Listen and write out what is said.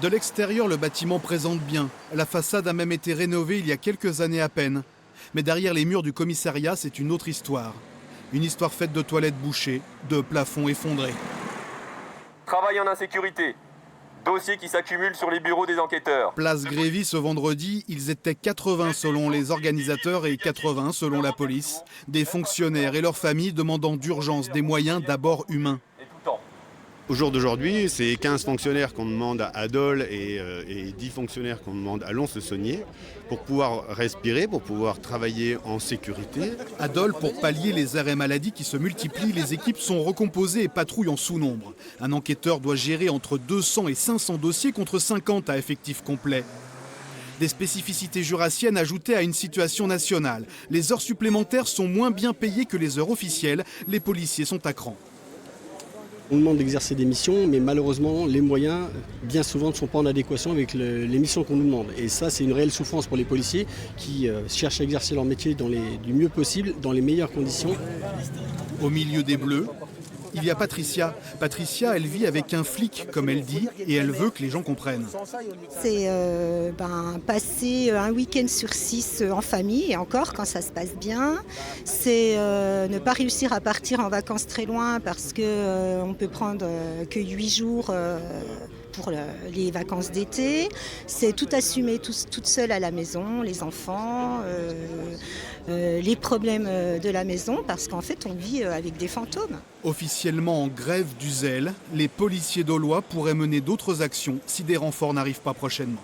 De l'extérieur, le bâtiment présente bien. La façade a même été rénovée il y a quelques années à peine. Mais derrière les murs du commissariat, c'est une autre histoire. Une histoire faite de toilettes bouchées, de plafonds effondrés. Travail en insécurité. Dossiers qui s'accumulent sur les bureaux des enquêteurs. Place Grévy ce vendredi, ils étaient 80 selon les organisateurs et 80 selon la police. Des fonctionnaires et leurs familles demandant d'urgence des moyens d'abord humains. Au jour d'aujourd'hui, c'est 15 fonctionnaires qu'on demande à Dole et 10 fonctionnaires qu'on demande à Lons-le-Saunier pour pouvoir respirer, pour pouvoir travailler en sécurité. À Dole, pour pallier les arrêts maladie qui se multiplient, les équipes sont recomposées et patrouillent en sous-nombre. Un enquêteur doit gérer entre 200 et 500 dossiers contre 50 à effectif complet. Des spécificités jurassiennes ajoutées à une situation nationale. Les heures supplémentaires sont moins bien payées que les heures officielles. Les policiers sont à cran. On demande d'exercer des missions, mais malheureusement, les moyens, bien souvent, ne sont pas en adéquation avec les missions qu'on nous demande. Et ça, c'est une réelle souffrance pour les policiers qui cherchent à exercer leur métier du mieux possible, dans les meilleures conditions. Au milieu des Bleus, il y a Patricia. Patricia, elle vit avec un flic, comme elle dit, et elle veut que les gens comprennent. C'est passer un week-end sur 6 en famille, et encore quand ça se passe bien. C'est ne pas réussir à partir en vacances très loin parce qu'on ne peut prendre que 8 jours pour les vacances d'été. C'est tout assumer toute seule à la maison, les enfants, les problèmes de la maison, parce qu'en fait on vit avec des fantômes. Officiellement en grève du zèle, les policiers dolois pourraient mener d'autres actions si des renforts n'arrivent pas prochainement.